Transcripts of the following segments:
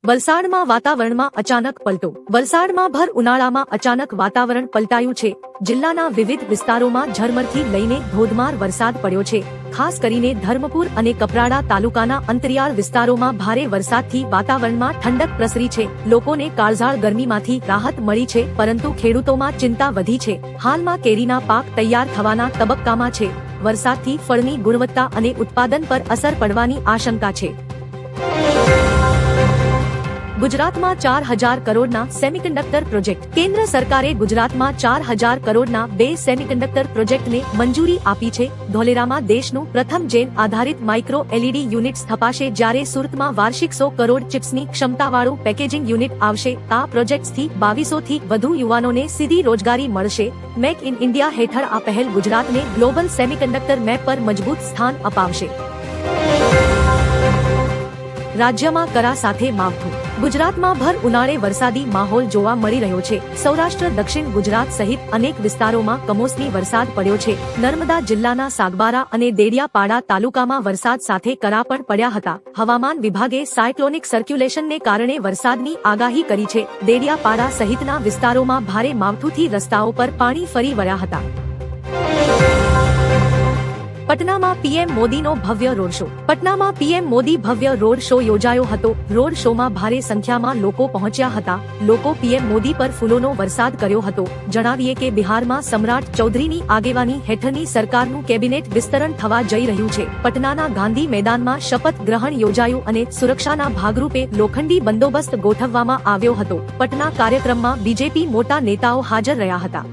વલસાડમાં વાતાવરણમાં અચાનક પલટો. વલસાડમાં ભર ઉનાળામાં અચાનક વાતાવરણ પલટાયું છે. જિલ્લાના વિવિધ વિસ્તારોમાં ઝરમરથી લઈને ધોધમાર વરસાદ પડ્યો છે. ખાસ કરીને ધર્મપુર અને કપરાડા તાલુકાના અંતરિયાળ વિસ્તારોમાં ભારે વરસાદથી વાતાવરણમાં ઠંડક પ્રસરી છે. લોકોને કાળઝાળ ગરમીમાંથી રાહત મળી છે, પરંતુ ખેડૂતોમાં ચિંતા વધી છે. હાલમાં કેરીના પાક તૈયાર થવાના તબક્કામાં છે. વરસાદથી ફળની ગુણવત્તા અને ઉત્પાદન પર અસર પડવાની આશંકા છે. ગુજરાતમાં 4,000 કરોડના સેમિકન્ડક્ટર પ્રોજેક્ટ. કેન્દ્ર સરકારે ગુજરાતમાં 4,000 કરોડના 2 સેમિકન્ડક્ટર પ્રોજેક્ટને મંજૂરી આપી છે. ધોલેરામાં દેશનું પ્રથમ જેન આધારિત માઇક્રો એલઈડી યુનિટ સ્થપાશે, જ્યારે સુરતમાં વાર્ષિક 100 કરોડ ચિપ્સની ક્ષમતાવાળું પેકેજિંગ યુનિટ આવશે. આ પ્રોજેક્ટ્સથી 2200 થી વધુ યુવાનોને સીધી રોજગારી મળશે. મેક ઇન ઇન્ડિયા હેઠળ આ પહેલ ગુજરાતને ગ્લોબલ સેમિકન્ડક્ટર મેપ પર મજબૂત સ્થાન અપાવશે. રાજ્યમાં કરા સાથે માવઠું. ગુજરાતમાં ભર ઉનાળે વરસાદી માહોલ જોવા મળી રહ્યો છે. સૌરાષ્ટ્ર, દક્ષિણ ગુજરાત સહિત અનેક વિસ્તારોમાં કમોસમી વરસાદ પડ્યો છે. નર્મદા જિલ્લાના સાગબારા અને દેડિયાપાડા તાલુકામાં વરસાદ સાથે કરા પણ પડ્યા હતા. હવામાન વિભાગે સાયક્લોનિક સર્ક્યુલેશનને કારણે વરસાદની આગાહી કરી છે. દેડિયાપાડા સહિતના વિસ્તારોમાં ભારે માવઠુંથી રસ્તાઓ પર પાણી ફરી વળ્યા હતા. પટનામાં પીએમ મોદીનો ભવ્ય રોડ શો. પટનામાં પીએમ મોદી ભવ્ય રોડ શો યોજાયો હતો. રોડ શોમાં ભારે સંખ્યામાં લોકો પહોંચ્યા હતા. લોકો પીએમ મોદી પર ફૂલોનો વરસાદ કર્યો હતો. જણાવીએ કે બિહારમાં સમ્રાટ ચૌધરીની આગેવાની હેઠળની સરકારનું કેબિનેટ વિસ્તરણ થવા જઈ રહ્યું છે. પટનાના ગાંધી મેદાનમાં શપથ ગ્રહણ યોજાયું અને સુરક્ષાના ભાગરૂપે લોખંડી બંદોબસ્ત ગોઠવવામાં આવ્યો હતો. પટના કાર્યક્રમમાં બીજેપી મોટા નેતાઓ હાજર રહ્યા હતા.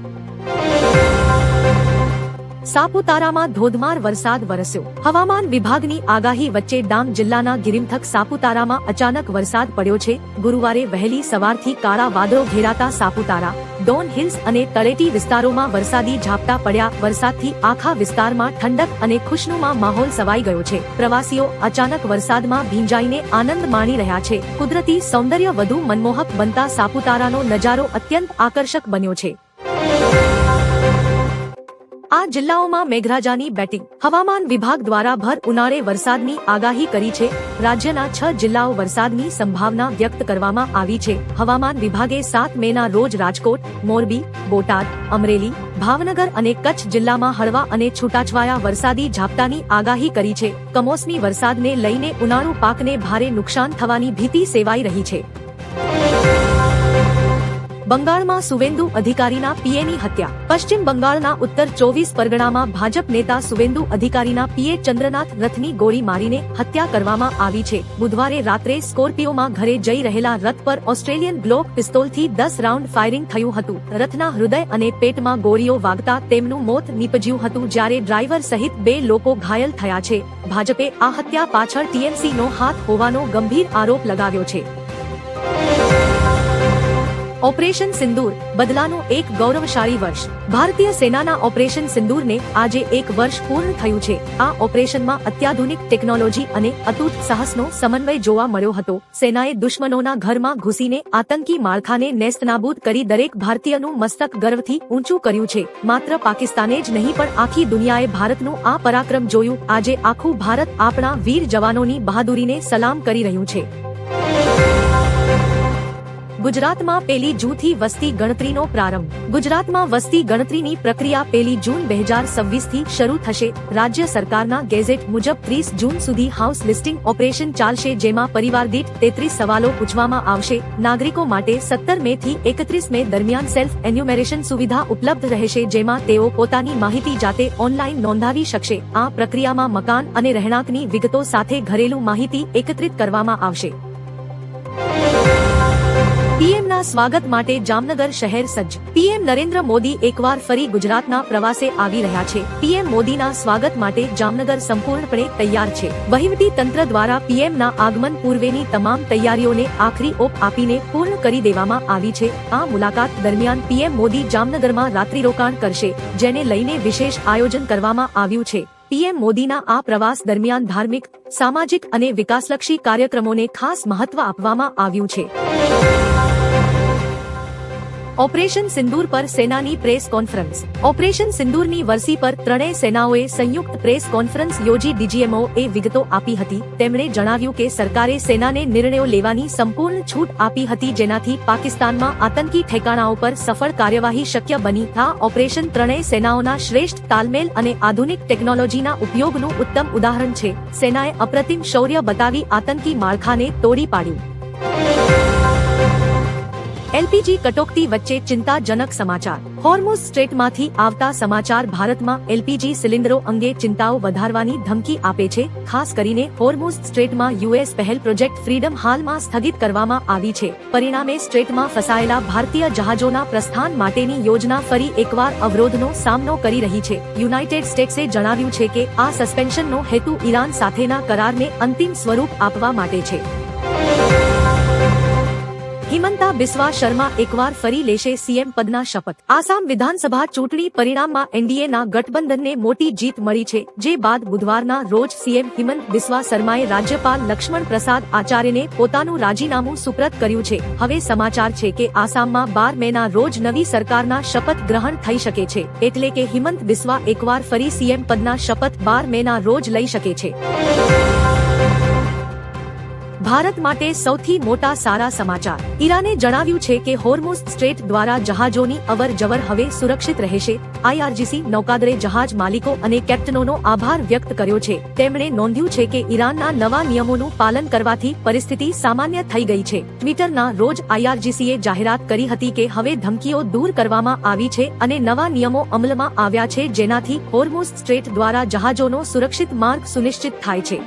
સાપુતારામાં ધોધમાર વરસાદ વરસ્યો. હવામાન વિભાગની આગાહી વચ્ચે ડાંગ જિલ્લાના ગિરિમથક સાપુતારામાં અચાનક વરસાદ પડ્યો છે. ગુરુવારે વહેલી સવારથી કાળા વાદળો ઘેરાતા સાપુતારા, ડોન હિલ્સ અને તળેટી વિસ્તારોમાં વરસાદી ઝાપટા પડ્યા. વરસાદથી આખા વિસ્તારમાં ઠંડક અને ખુશનુમા માહોલ છવાઈ ગયો છે. પ્રવાસીઓ અચાનક વરસાદમાં ભીંજાઈને આનંદ માણી રહ્યા છે. કુદરતી સૌંદર્ય વધુ મનમોહક બનતા સાપુતારાનો નજારો અત્યંત આકર્ષક બન્યો છે. આ જિલ્લાઓમાં મેઘરાજાની બેટિંગ. હવામાન વિભાગ દ્વારા ભર ઉનાળે વરસાદની આગાહી કરી છે. રાજ્યના 6 જિલ્લાઓ વરસાદની સંભાવના વ્યક્ત કરવામાં આવી છે. હવામાન વિભાગે 7 મેના રોજ રાજકોટ, મોરબી, બોટાદ, અમરેલી, ભાવનગર અને કચ્છ જિલ્લામાં હળવા અને છૂટાછવાયા વરસાદી ઝાપટાની આગાહી કરી છે. કમોસમી વરસાદને લઈને ઉનાળુ પાકને ભારે નુકસાન થવાની ભીતિ સેવાઈ રહી છે. બંગાળમાં સુવેન્દુ અધિકારીના પીએની હત્યા. પશ્ચિમ બંગાળના ઉત્તર 24 પરગણામાં ભાજપ નેતા સુવેન્દુ અધિકારીના પીએ ચંદ્રનાથ રથની ગોળી મારીને હત્યા કરવામાં આવી છે. બુધવારે રાત્રે સ્કોર્પિયોમાં ઘરે જઈ રહેલા રથ પર ઓસ્ટ્રેલિયન ગ્લોક પિસ્તોલથી 10 રાઉન્ડ ફાયરિંગ થયું હતું. રથના હૃદય અને પેટમાં ગોળીઓ વાગતા તેમનું મોત નીપજ્યું હતું, જ્યારે ડ્રાઈવર સહિત 2 લોકો ઘાયલ થયા છે. ભાજપે આ હત્યા પાછળ ટીએમસીનો હાથ હોવાનો ગંભીર આરોપ લગાવ્યો છે. ઓપરેશન સિંદૂર બદલાનું એક ગૌરવશાળી વર્ષ. ભારતીય સેનાના ઓપરેશન સિંદૂરને આજે 1 વર્ષ પૂર્ણ થયું છે. આ ઓપરેશનમાં અત્યાધુનિક ટેકનોલોજી અને અતૂટ સાહસનો સમન્વય જોવા મળ્યો હતો. સેનાએ દુશ્મનોના ઘરમાં ઘૂસીને આતંકી માળખાને નેસ્તનાબૂદ કરી દરેક ભારતીયનું મસ્તક ગર્વથી ઊંચું કર્યું છે. માત્ર પાકિસ્તાને જ નહીં પણ આખી દુનિયાએ ભારતનું આ પરાક્રમ જોયું. આજે આખું ભારત આપણા વીર જવાનોની બહાદુરીને સલામ કરી રહ્યું છે. ગુજરાતમાં 1 જૂનથી વસ્તી ગણતરીનો પ્રારંભ. ગુજરાતમાં વસ્તી ગણતરીની પ્રક્રિયા 1 જૂન 2026 થી શરૂ થશે. રાજ્ય સરકારના ગેઝેટ મુજબ 30 જૂન સુધી હાઉસ લિસ્ટિંગ ઓપરેશન ચાલશે, જેમાં પરિવાર દીઠ 33 સવાલો પૂછવામાં આવશે. નાગરિકો માટે 17 મે થી 31 મે દરમિયાન સેલ્ફ એન્યુમેરેશન સુવિધા ઉપલબ્ધ રહેશે, જેમાં તેઓ પોતાની માહિતી જાતે ઓનલાઈન નોંધાવી શકશે. આ પ્રક્રિયામાં મકાન અને રહેણાંકની વિગતો સાથે ઘરેલું માહિતી એકત્રિત કરવામાં આવશે. પીએમના સ્વાગત માટે જામનગર શહેર સજ્જ. પીએમ નરેન્દ્ર મોદી એકવાર ફરી ગુજરાતના પ્રવાસે આવી રહ્યા છે. પીએમ મોદીના સ્વાગત માટે જામનગર સંપૂર્ણપણે તૈયાર છે. વહીવટી તંત્ર દ્વારા પીએમના આગમન પૂર્વેની તમામ તૈયારીઓને આખરી ઓપ આપીને પૂર્ણ કરી દેવામાં આવી છે. આ મુલાકાત દરમિયાન પીએમ મોદી જામનગરમાં રાત્રિરોકાણ કરશે, જેને લઈને વિશેષ આયોજન કરવામાં આવ્યું છે. પીએમ મોદીના આ પ્રવાસ દરમિયાન ધાર્મિક, સામાજિક અને વિકાસલક્ષી કાર્યક્રમોને ખાસ મહત્વ આપવામાં આવ્યું છે. ઓપરેશન સિંદૂર પર સેનાની પ્રેસ કોન્ફરન્સ। ઓપરેશન સિંદૂરની વરસી પર ત્રણેય સેનાઓએ સંયુક્ત પ્રેસ કોન્ફરન્સ યોજી ડીજીએમઓ એ વિગતો આપી હતી। તેમણે જણાવ્યું કે સરકારે સેનાને નિર્ણયો લેવાની સંપૂર્ણ છૂટ આપી હતી, જેનાથી પાકિસ્તાનમાં આતંકી ઠેકાણાઓ પર સફળ કાર્યવાહી શક્ય બની। આ ઓપરેશન ત્રણેય સેનાઓના શ્રેષ્ઠ તાલમેલ અને આધુનિક ટેકનોલોજીના ઉપયોગનું ઉત્તમ ઉદાહરણ છે। સેનાએ અપ્રતિમ શૌર્ય બતાવી આતંકી માળખાને તોડી પાડ્યું। એલપીજી કટોકટી વચ્ચે ચિંતાજનક સમાચાર। હોર્મુઝ સ્ટ્રેટમાંથી આવતા સમાચાર ભારતમાં એલપીજી સિલિન્ડરો અંગે ચિંતાઓ વધારવાની ધમકી આપે છે। ખાસ કરીને હોર્મુઝ સ્ટ્રેટમાં યુએસ પહેલ પ્રોજેક્ટ ફ્રીડમ હાલમાં સ્થગિત કરવામાં આવી છે। પરિણામે સ્ટ્રેટમાં ફસાયેલા ભારતીય જહાજોના પ્રસ્થાન માટેની યોજના ફરી એકવાર અવરોધનો સામનો કરી રહી છે। યુનાઇટેડ સ્ટેટ્સે જણાવ્યું છે કે આ સસ્પેન્શનનો હેતુ ઈરાન સાથેના કરારને અંતિમ સ્વરૂપ આપવા માટે છે। હિમંતા બિસ્વા શર્મા એકવાર ફરી લેશે સીએમ પદના શપથ। આસામ વિધાનસભા ચૂંટણી પરિણામમાં એનડીએના ગઠબંધનને મોટી જીત મળી છે, જે બાદ બુધવારના રોજ સીએમ હિમંત બિસ્વા શર્માએ રાજ્યપાલ લક્ષ્મણ પ્રસાદ આચાર્યને પોતાનું રાજીનામું સુપ્રત કર્યું છે। હવે સમાચાર છે કે આસામમાં 12 મેના રોજ નવી સરકારના શપથ ગ્રહણ થઈ શકે છે, એટલે કે હિમંત બિસ્વા એકવાર ફરી સીએમ પદના શપથ 12 મેના રોજ લઈ શકે છે। ભારત માટે સૌથી મોટા સારા સમાચાર। ઈરાને જણાવ્યું છે કે હોર્મુઝ સ્ટ્રેટ દ્વારા જહાજોની અવર જવર હવે સુરક્ષિત રહેશે। આઈઆરજીસી નૌકાદળે જહાજ માલિકો અને કેપ્ટનોનો આભાર વ્યક્ત કર્યો છે। તેમણે નોંધ્યું છે કે ઈરાનના નવા નિયમોનું પાલન કરવાથી પરિસ્થિતિ સામાન્ય થઈ ગઈ છે। ટ્વિટરના રોજ આઈઆરજીસીએ જાહેરાત કરી હતી કે હવે ધમકીઓ દૂર કરવામાં આવી છે અને નવા નિયમો અમલમાં આવ્યા છે, જેનાથી હોર્મુઝ સ્ટ્રેટ દ્વારા જહાજોનો સુરક્ષિત માર્ગ સુનિશ્ચિત થાય છે।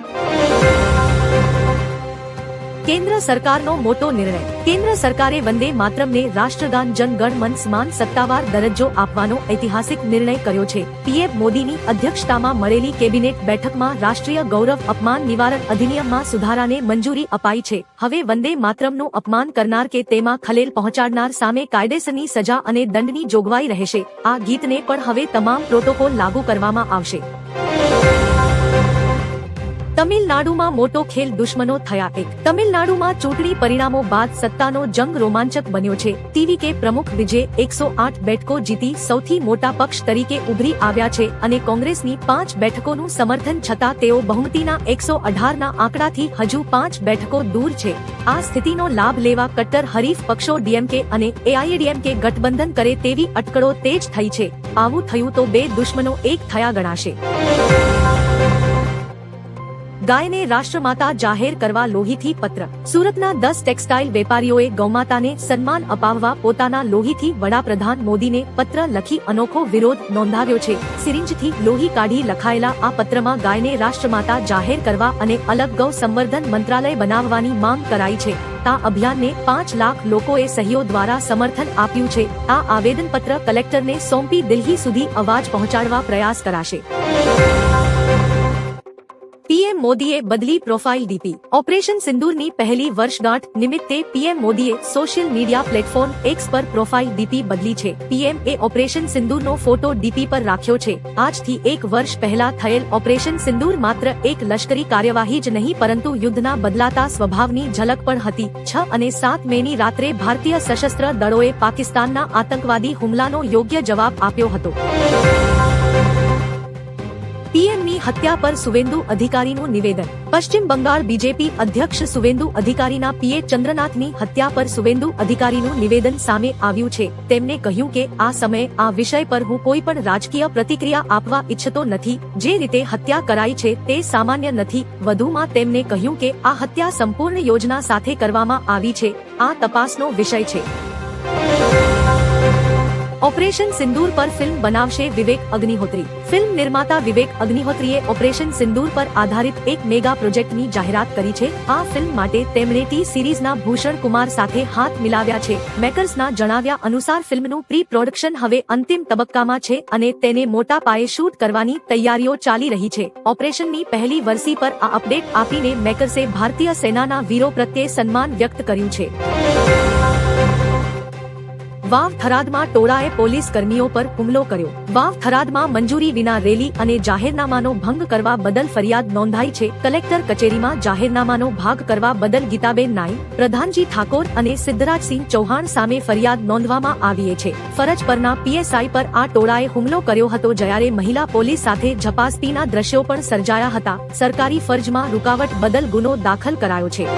કેન્દ્ર સરકારનો મોટો નિર્ણય। કેન્દ્ર સરકારે વંદે માતરમને રાષ્ટ્રગાન જન ગણ મન સમાન સત્તાવાર દરજ્જો આપવાનો ઐતિહાસિક નિર્ણય કર્યો છે। પીએમ મોદીની અધ્યક્ષતામાં મળેલી કેબિનેટ બેઠકમાં રાષ્ટ્રીય ગૌરવ અપમાન નિવારણ અધિનિયમમાં સુધારાને મંજૂરી અપાઈ છે। હવે વંદે માતરમનું અપમાન કરનાર કે તેમાં ખલેલ પહોંચાડનાર સામે કાયદેસરની સજા અને દંડની જોગવાઈ રહેશે। આ ગીતને પણ હવે તમામ પ્રોટોકોલ લાગુ કરવામાં આવશે। તમિલનાડુમાં મોટો ખેલ, દુશ્મનો થયા એક। તમિલનાડુમાં ચૂંટણી પરિણામો બાદ સત્તાનો જંગ રોમાંચક બન્યો છે। ટીવીકે પ્રમુખ વિજય 108 બેઠકો જીતી સૌથી મોટા પક્ષ તરીકે ઉભરી આવ્યા છે અને કોંગ્રેસની 5 બેઠકોનું સમર્થન છતાં તેઓ બહુમતીના 118ના આંકડાથી હજુ 5 બેઠકો દૂર છે। આ સ્થિતિનો લાભ લેવા કટ્ટર હરીફ પક્ષો ડીએમકે અને એઆઈએડીએમકે ગઠબંધન કરે તેવી અટકળો તેજ થઈ છે। આવું થયું તો બે દુશ્મનો એક થયા ગણાશે। ગાયને રાષ્ટ્રમાતા જાહેર કરવા લોહીથી પત્ર। સુરતના 10 ટેક્સટાઇલ વેપારીઓએ ગૌમાતાને સન્માન અપાવવા પોતાના લોહીથી વડાપ્રધાન મોદીને પત્ર લખી અનોખો વિરોધ નોંધાવ્યો છે। સિરિંજથી લોહી કાઢી લખાયેલા આ પત્રમાં ગાયને રાષ્ટ્રમાતા જાહેર કરવા અને અલગ ગૌ સંવર્ધન મંત્રાલય બનાવવાની માંગ કરાઈ છે। આ અભિયાનને 5 લાખ લોકોએ સહીઓ દ્વારા સમર્થન આપ્યું છે। આ આવેદનપત્ર કલેક્ટરને સોંપી દિલ્હી સુધી અવાજ પહોંચાડવા પ્રયાસ કરાશે। પીએમ મોદીએ બદલી પ્રોફાઇલ ડીપી। ઓપરેશન સિંદૂરની પહેલી વર્ષગાંઠ નિમિત્તે પીએમ મોદીએ સોશિયલ મીડિયા પ્લેટફોર્મ એક્સ પર પ્રોફાઇલ ડીપી બદલી છે। પીએમ એ ઓપરેશન સિંદૂરનો ફોટો ડીપી પર રાખ્યો છે। આજથી 1 વર્ષ પહેલા થયેલ ઓપરેશન સિંદૂર માત્ર એક લશ્કરી કાર્યવાહી જ નહીં પરંતુ યુદ્ધના બદલાતા સ્વભાવની ઝલક પણ હતી। 6 અને 7 મેની રાત્રે ભારતીય સશસ્ત્ર દળોએ પાકિસ્તાનના આતંકવાદી હુમલાનો યોગ્ય જવાબ આપ્યો હતો। પીએમની હત્યા પર સુવેન્દુ અધિકારીનું નિવેદન। પશ્ચિમ બંગાળ બીજેપી અધ્યક્ષ સુવેન્દુ અધિકારીના પીએ ચંદ્રનાથની હત્યા પર સુવેન્દુ અધિકારીનું નિવેદન સામે આવ્યું છે। તેમણે કહ્યું કે આ સમયે આ વિષય પર હું કોઈ પણ રાજકીય પ્રતિક્રિયા આપવા ઈચ્છતો નથી। જે રીતે હત્યા કરાઈ છે તે સામાન્ય નથી। વધુમાં તેમણે કહ્યું કે આ હત્યા સંપૂર્ણ યોજના સાથે કરવામાં આવી છે। આ તપાસનો વિષય છે। ઓપરેશન સિંદૂર પર ફિલ્મ બનાવશે વિવેક અગ્નિહોત્રી। ફિલ્મ નિર્માતા વિવેક અગ્નિહોત્રીએ ઓપરેશન સિંદૂર પર આધારિત એક મેગા પ્રોજેક્ટની જાહેરાત કરી છે। આ ફિલ્મ માટે તેમણે ટી સિરીઝના ભૂષણ કુમાર સાથે હાથ મિલાવ્યા છે। મેકર્સના જણાવ્યા અનુસાર ફિલ્મનું પ્રી પ્રોડક્શન હવે અંતિમ તબક્કામાં છે અને તેને મોટા પાયે શૂટ કરવાની તૈયારીઓ ચાલી રહી છે। ઓપરેશનની પહેલી વર્ષી પર આ અપડેટ આપીને મેકર્સે ભારતીય સેનાના વીરો પ્રત્યે સન્માન વ્યક્ત કર્યું છે। વાવ થરાદમાં ટોળાએ પોલીસ કર્મીઓ પર હુમલો કર્યો. વાવ થરાદમાં મંજૂરી વિના રેલી અને જાહેરનામાનો ભંગ કરવા બદલ ફરિયાદ નોંધાઈ છે. કલેક્ટર કચેરીમાં જાહેરનામાનો ભાગ કરવા બદલ ગીતાબેન નાઈ, પ્રધાનજી ઠાકોર અને સિદ્ધરાજસિંહ ચૌહાણ સામે ફરિયાદ નોંધવામાં આવી છે. ફરજ પરના પીએસઆઈ પર આ ટોળાએ હુમલો કર્યો હતો, જ્યારે મહિલા પોલીસ સાથે ઝપાઝપીના દ્રશ્યો પણ સર્જાયા હતા. સરકારી ફરજમાં રૂકાવટ બદલ ગુનો દાખલ કરાયો છે.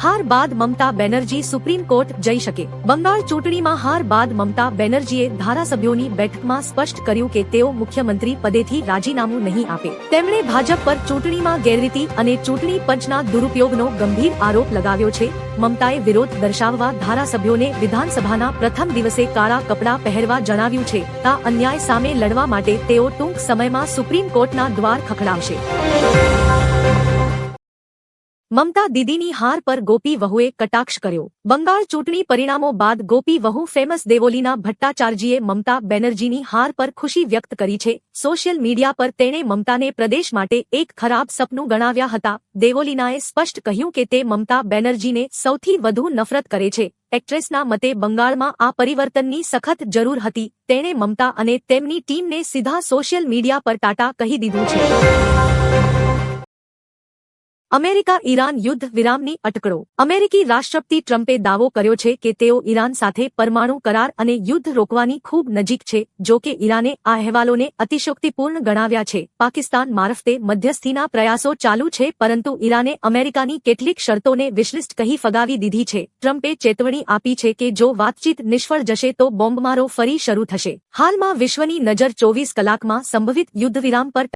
હાર બાદ મમતા બેનર્જી સુપ્રીમ કોર્ટ જઈ શકે. બંગાળ ચૂંટણીમાં હાર બાદ મમતા બેનર્જીએ ધારાસભ્યોની બેઠકમાં સ્પષ્ટ કર્યું કે તેઓ મુખ્યમંત્રી પદેથી રાજીનામું નહીં આપે. તેમણે ભાજપ પર ચૂંટણીમાં ગેરરીતિ અને ચૂંટણી પંચના દુરુપયોગનો ગંભીર આરોપ લગાવ્યો છે. મમતાએ વિરોધ દર્શાવવા ધારાસભ્યોને વિધાનસભાના પ્રથમ દિવસે કાળા કપડાં પહેરવા જણાવ્યું છે. આ અન્યાય સામે લડવા માટે તેઓ ટૂંક સમયમાં સુપ્રીમ કોર્ટના દ્વાર ખખડાવશે. મમતા દીદીની હાર પર ગોપી વહુએ કટાક્ષ કર્યો. બંગાળ ચૂંટણી પરિણામો બાદ ગોપી વહુ ફેમસ દેવોલીના ભટ્ટાચાર્જીએ મમતા બેનર્જીની હાર પર ખુશી વ્યક્ત કરી છે. સોશિયલ મીડિયા પર તેણે મમતાને પ્રદેશ માટે એક ખરાબ સપનું ગણાવ્યા હતા. દેવોલીનાએ સ્પષ્ટ કહ્યું કે તે મમતા બેનર્જીને સૌથી વધુ નફરત કરે છે. એક્ટ્રેસના મતે બંગાળમાં આ પરિવર્તનની સખત જરૂર હતી. તેણે મમતા અને તેમની ટીમને સીધા સોશિયલ મીડિયા પર ટાટા કહી દીધું છે. અમેરિકા ઈરાન યુદ્ધ વિરામની અટકળો. અમેરિકી રાષ્ટ્રપતિ ટ્રમ્પે દાવો કર્યો છે કે તેઓ ઈરાન સાથે પરમાણુ કરાર અને યુદ્ધ રોકવાની ખૂબ નજીક છે. જો કે ઈરાને આ અહેવાલોને અતિશયોક્તિપૂર્ણ ગણાવ્યા છે. પાકિસ્તાન મારફતે મધ્યસ્થીના પ્રયાસો ચાલુ છે, પરંતુ ઈરાને અમેરિકાની કેટલીક શરતોને વિશલિષ્ટ કહી ફગાવી દીધી છે. ટ્રમ્પે ચેતવણી આપી છે કે જો વાતચીત નિષ્ફળ જશે તો બોમ્બમારો ફરી શરૂ થશે. હાલમાં વિશ્વની નજર 24 કલાકમાં સંભવિત યુદ્ધ વિરામ પર